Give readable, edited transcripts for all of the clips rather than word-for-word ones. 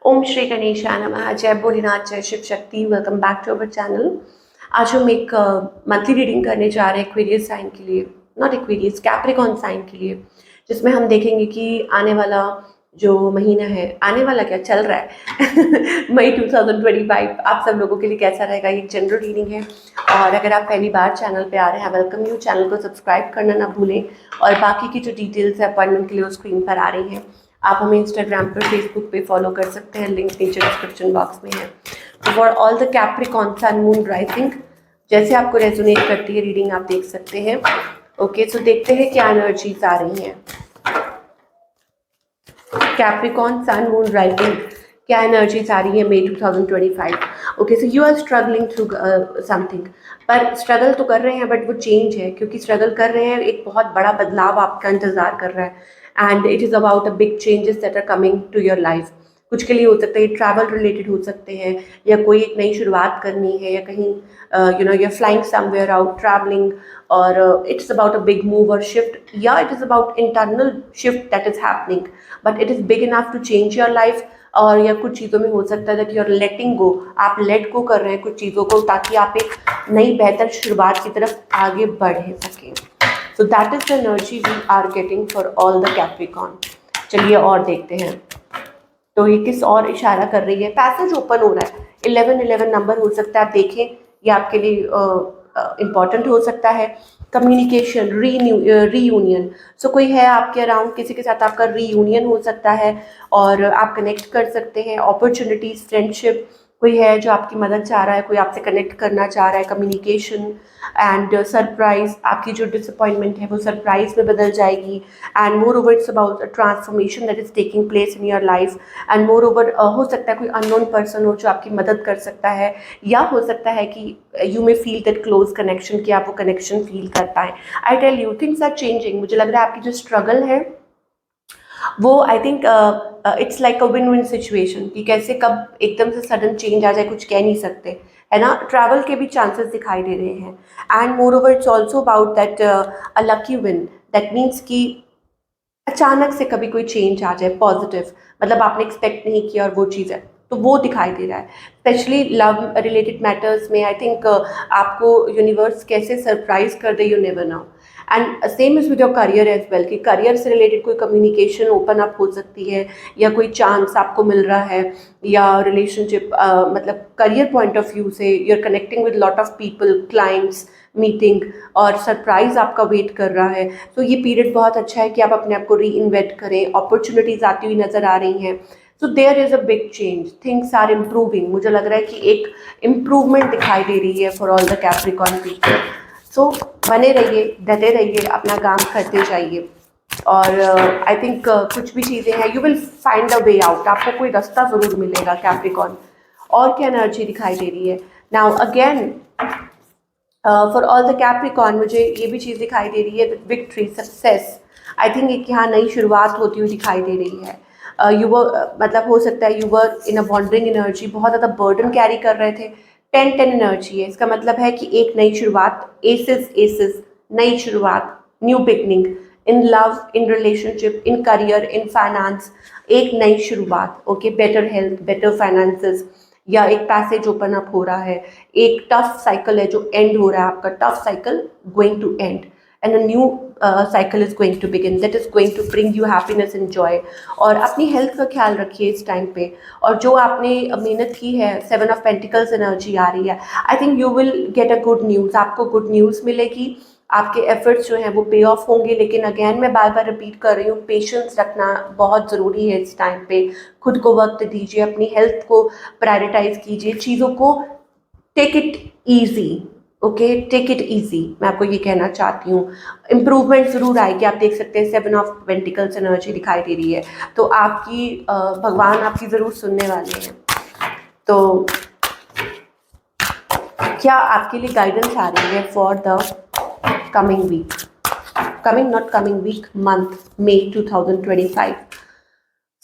ओम श्री गणेशाय नमः। जय भोलेनाथ, जय Shiv Shakti. Welcome back to our channel. आज हम एक मंथली रीडिंग करने जा रहे हैं एक्वेरियस साइन के लिए, नॉट एक्वेरियस, कैप्रिकॉर्न साइन के लिए, जिसमें हम देखेंगे कि आने वाला जो महीना है, आने वाला क्या चल रहा है मई 2025 आप सब लोगों के लिए कैसा रहेगा। ये एक जनरल रीडिंग है और अगर आप पहली बार चैनल पे आ रहे हैं, वेलकम यू। चैनल को सब्सक्राइब करना ना भूलें और बाकी की जो डिटेल्स है अपॉइंटमेंट के लिए वो स्क्रीन पर आ रही हैं। आप हमें इंस्टाग्राम पर, फेसबुक पे फॉलो कर सकते हैं, लिंक नीचे डिस्क्रिप्शन बॉक्स में है। तो for all the Capricorn sun moon rising, जैसे आपको रेजोनेट करती है रीडिंग आप देख सकते हैं। ओके, सो देखते हैं क्या एनर्जीज आ रही हैं। कैप्रिकॉर्न सन मून राइजिंग, क्या एनर्जीज आ रही है मई 2025। Okay, so you are struggling through something, पर स्ट्रगल तो कर रहे हैं बट वो चेंज है, क्योंकि स्ट्रगल कर रहे हैं, एक बहुत बड़ा बदलाव आपका इंतजार कर रहा है and it is about a big changes that are coming to your life. कुछ के लिए हो सकता है ट्रैवल रिलेटेड हो सकते हैं, या कोई एक नई शुरुआत करनी है, या कहीं you know you are flying somewhere out travelling, और it's about a big move और शिफ्ट, या it is about internal shift that is happening but it is big enough to change your life. और या कुछ चीज़ों में हो सकता है that you are letting go, आप लेट गो कर रहे हैं कुछ चीज़ों को, ताकि आप एक नई बेहतर शुरुआत की तरफ आगे बढ़ सकें। So that is the energy we are getting for all the Capricorn. चलिए और देखते हैं तो ये किस और इशारा कर रही है। पैसेज ओपन हो रहा है, 1111 नंबर हो सकता है, आप देखें ये आपके लिए इम्पॉर्टेंट हो सकता है। कम्युनिकेशन, रीयूनियन, सो कोई है आपके अराउंड, किसी के साथ आपका रीयूनियन हो सकता है और आप कनेक्ट कर सकते हैं। अपॉर्चुनिटीज, फ्रेंडशिप, कोई है जो आपकी मदद चाह रहा है, कोई आपसे कनेक्ट करना चाह रहा है। कम्युनिकेशन एंड सरप्राइज, आपकी जो डिसअपॉइंटमेंट है वो सरप्राइज में बदल जाएगी। And more over it's about a transformation that is taking place in your life. And more over हो सकता है कोई अननोन पर्सन हो जो आपकी मदद कर सकता है, या हो सकता है कि you may feel that close connection, कि आप वो कनेक्शन फील कर पाएँ। I tell you things are changing. मुझे लग रहा है आपकी जो स्ट्रगल है वो, I think it's like a win win situation, कि कैसे कब एकदम से सडन चेंज आ जाए कुछ कह नहीं सकते, है ना। ट्रैवल के भी चांसेस दिखाई दे रहे हैं। And more over it's also about that a lucky win, that means कि अचानक से कभी कोई चेंज आ जाए पॉजिटिव, मतलब आपने एक्सपेक्ट नहीं किया और वो चीज़ है, तो वो दिखाई दे रहा है। स्पेशली लव रिलेटेड मैटर्स में आई थिंक आपको यूनिवर्स कैसे सरप्राइज कर दे, you never know. And same is with your career as well, कि करियर से रिलेटेड कोई कम्युनिकेशन ओपन अप हो सकती है, या कोई चांस आपको मिल रहा है, या रिलेशनशिप मतलब करियर पॉइंट ऑफ व्यू से you are connecting with lot of people, clients, meeting, और सरप्राइज आपका वेट कर रहा है। तो ये पीरियड बहुत अच्छा है कि आप अपने आप को री इन्वेंट करें। अपॉर्चुनिटीज आती हुई नजर आ रही हैं। So there is a big change, things are improving. मुझे लग रहा है कि एक इम्प्रूवमेंट दिखाई दे रही है for all the Capricorn people. So बने रहिए, डटे रहिए, अपना काम करते जाइए, और आई थिंक कुछ भी चीज़ें हैं, you will find a way out, आपको कोई रास्ता ज़रूर मिलेगा कैप्रिकॉर्न। और क्या एनर्जी दिखाई दे रही है now again for all the Capricorn, मुझे ये भी चीज़ दिखाई दे रही है, विक्ट्री, सक्सेस। आई थिंक एक यहाँ नई शुरुआत होती हुई दिखाई दे रही है। यू मतलब हो सकता है you were in a wandering energy, बहुत ज़्यादा बर्डन कैरी कर रहे थे। 10-10 एनर्जी है, इसका मतलब है कि एक नई शुरुआत, एसेस एसेस, नई शुरुआत, new beginning, in love, in relationship, in career, in finance, एक नई शुरुआत। Okay, better health, better finances, या एक पैसेज ओपन अप हो रहा है। एक टफ साइकिल है जो एंड हो रहा है, आपका tough cycle going to end, and a new cycle is going to begin that is going to bring you happiness and joy. और अपनी हेल्थ का ख्याल रखिए इस टाइम पे। और जो आपने मेहनत की है, 7 ऑफ पेंटिकल्स एनर्जी आ रही है, I think you will get a good news, आपको गुड न्यूज़ मिलेगी। आपके एफर्ट्स जो हैं वो पे ऑफ होंगे। लेकिन अगेन मैं बार बार रिपीट कर रही हूँ, पेशेंस रखना बहुत ज़रूरी है इस टाइम पे। खुद को वक्त दीजिए, अपनी हेल्थ को प्रायोरिटाइज कीजिए, चीज़ों को take it easy. Okay, take it easy, मैं आपको ये कहना चाहती हूँ। इम्प्रूवमेंट ज़रूर आएगी, आप देख सकते हैं 7 ऑफ पेंटिकल्स एनर्जी दिखाई दे रही है, तो आपकी भगवान आपकी ज़रूर सुनने वाले हैं। तो क्या आपके लिए गाइडेंस आ रही है for the coming week, coming not coming week, month May 2025।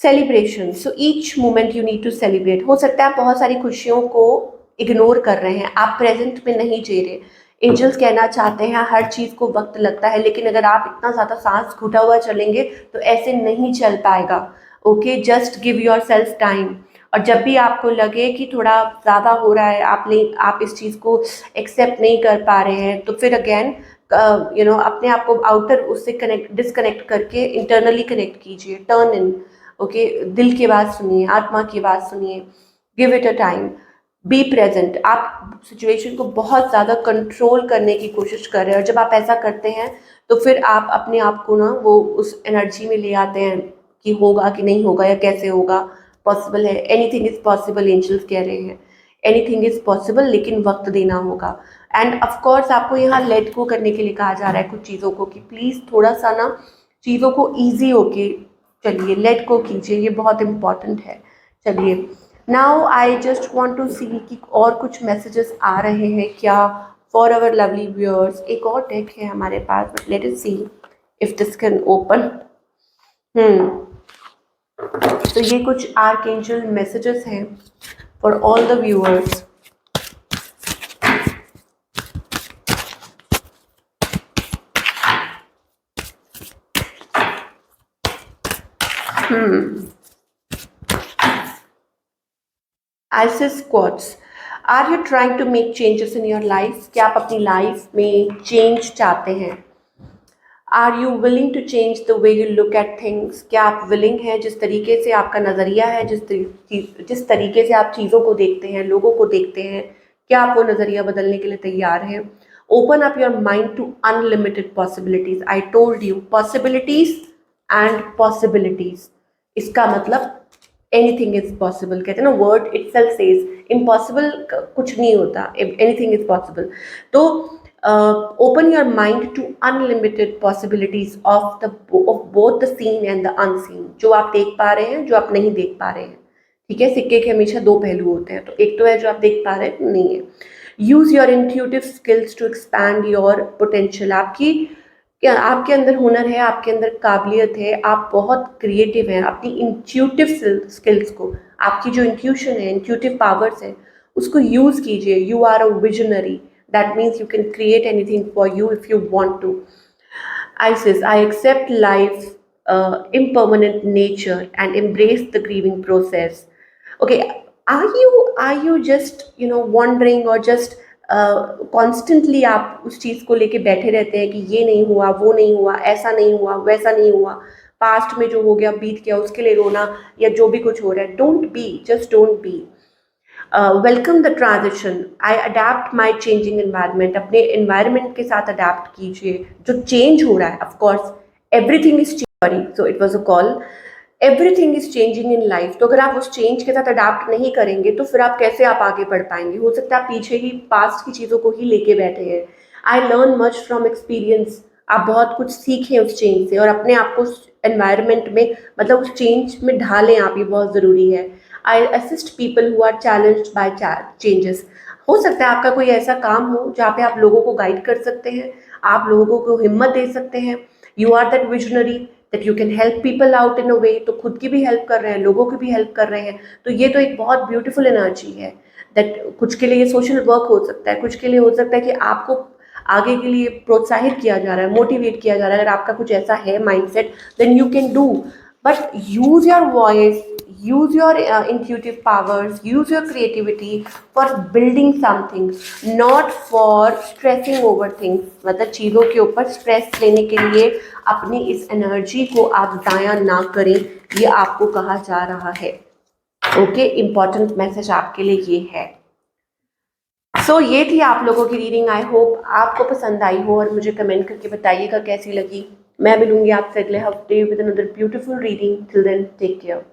Celebration, so each moment you need to celebrate. हो सकता है आप बहुत सारी खुशियों को इग्नोर कर रहे हैं, आप प्रेजेंट में नहीं जी रहे। एंजल्स कहना चाहते हैं हर चीज़ को वक्त लगता है, लेकिन अगर आप इतना ज़्यादा सांस घुटा हुआ चलेंगे तो ऐसे नहीं चल पाएगा। Okay, just give your self time. और जब भी आपको लगे कि थोड़ा ज़्यादा हो रहा है, आप इस चीज़ को एक्सेप्ट नहीं कर पा रहे हैं, तो फिर अगेन अपने आप को आउटर उससे डिस्कनेक्ट करके इंटरनली कनेक्ट कीजिए, टर्न इन। ओके, दिल की बात सुनिए, आत्मा की बात सुनिए, give it a time, be present. आप सिचुएशन को बहुत ज़्यादा कंट्रोल करने की कोशिश कर रहे हैं, और जब आप ऐसा करते हैं तो फिर आप अपने आप को ना वो उस एनर्जी में ले आते हैं कि होगा कि नहीं होगा या कैसे होगा, पॉसिबल है, एनीथिंग इज़ पॉसिबल, एंजल्स कह रहे हैं, एनीथिंग इज़ पॉसिबल, लेकिन वक्त देना होगा। एंड ऑफ कोर्स आपको यहाँ लेट गो करने के लिए कहा जा रहा है कुछ चीज़ों को, कि प्लीज़ थोड़ा सा ना चीज़ों को ईजी होके चलिए, लेट गो कीजिए, ये बहुत इम्पॉर्टेंट है। चलिए, now I just want to see कि और कुछ मैसेजेस आ रहे हैं क्या फॉर आवर लवली व्यूअर्स। एक और डेक है हमारे पास, but let us see if this can open. तो ये कुछ आर्कएंजल मैसेजेस हैं for all the viewers. Isis quotes, are you trying to make changes in your life? क्या आप अपनी लाइफ में चेंज चाहते हैं? Are you willing to change the way you look at things? क्या आप विलिंग हैं, जिस तरीके से आपका नज़रिया है, जिस तरीके से आप चीज़ों को देखते हैं, लोगों को देखते हैं, क्या आप वो नज़रिया बदलने के लिए तैयार हैं? Open up your mind to unlimited possibilities. I told you, possibilities and possibilities, इसका मतलब एनीथिंग इज पॉसिबल। कहते हैं ना, वर्ड इटसेल्फ सेज इम्पॉसिबल कुछ नहीं होता, एनीथिंग इज पॉसिबल। तो open your mind to unlimited possibilities of both the seen and the unseen। जो आप देख पा रहे हैं, जो आप नहीं देख पा रहे हैं। ठीक है, सिक्के के हमेशा दो पहलू होते हैं, तो एक तो है जो आप देख पा रहे हैं, नहीं है। Use your intuitive skills to expand your potential. आपके अंदर हुनर है, आपके अंदर काबिलियत है, आप बहुत क्रिएटिव हैं। अपनी इंट्यूटिव स्किल्स को, आपकी जो इंट्यूशन है, इंट्यूटिव पावर्स है, उसको यूज कीजिए। You are a visionary, that means you can create anything for you if you want to। Isis, I accept life impermanent nature and embrace the grieving process। Okay, are you just wondering or just constantly आप उस चीज़ को लेके बैठे रहते हैं कि ये नहीं हुआ, वो नहीं हुआ, ऐसा नहीं हुआ, वैसा नहीं हुआ, पास्ट में जो हो गया, बीत गया, उसके लिए रोना, या जो भी कुछ हो रहा है। Don't be, just don't be. Welcome the transition, I adapt my changing environment. अपने एनवायरनमेंट के साथ अडेप्ट कीजिए जो चेंज हो रहा है। Of course everything is sorry, so it was a call, everything is changing in life. तो अगर आप उस चेंज के साथ अडेप्ट नहीं करेंगे तो फिर आप कैसे आगे बढ़ पाएंगे? हो सकता है आप पीछे ही पास्ट की चीज़ों को ही लेके बैठे हैं। I learn much from experience. आप बहुत कुछ सीखें उस चेंज से, और अपने आप को उस एनवायरनमेंट में, मतलब उस चेंज में ढालें आप, ये बहुत ज़रूरी है। I assist people who are challenged by changes. हो सकता है आपका कोई ऐसा काम हो जहाँ पे आप लोगों को गाइड कर सकते हैं, आप लोगों को हिम्मत दे सकते हैं। You are that visionary that you can help people out in a way. तो खुद की भी हेल्प कर रहे हैं, लोगों की भी हेल्प कर रहे हैं। तो ये तो एक बहुत ब्यूटीफुल एनर्जी है। दैट कुछ के लिए सोशल वर्क हो सकता है, कुछ के लिए हो सकता है कि आपको आगे के लिए प्रोत्साहित किया जा रहा है, मोटिवेट किया जा रहा है। अगर आपका कुछ ऐसा है mindset, then you can do, but use your voice, use your intuitive powers, use your creativity for building something, not for stressing over things। मतलब चीज़ों के ऊपर स्ट्रेस लेने के लिए अपनी इस एनर्जी को आप ज़ाया ना करें, ये आपको कहा जा रहा है। ओके, इम्पॉर्टेंट मैसेज आपके लिए ये है। सो ये थी आप लोगों की रीडिंग। आई होप आपको पसंद आई हो, और मुझे कमेंट करके बताइएगा कैसी लगी। मैं मिलूंगी आपसे अगले हफ्ते with another beautiful reading. Till then take care.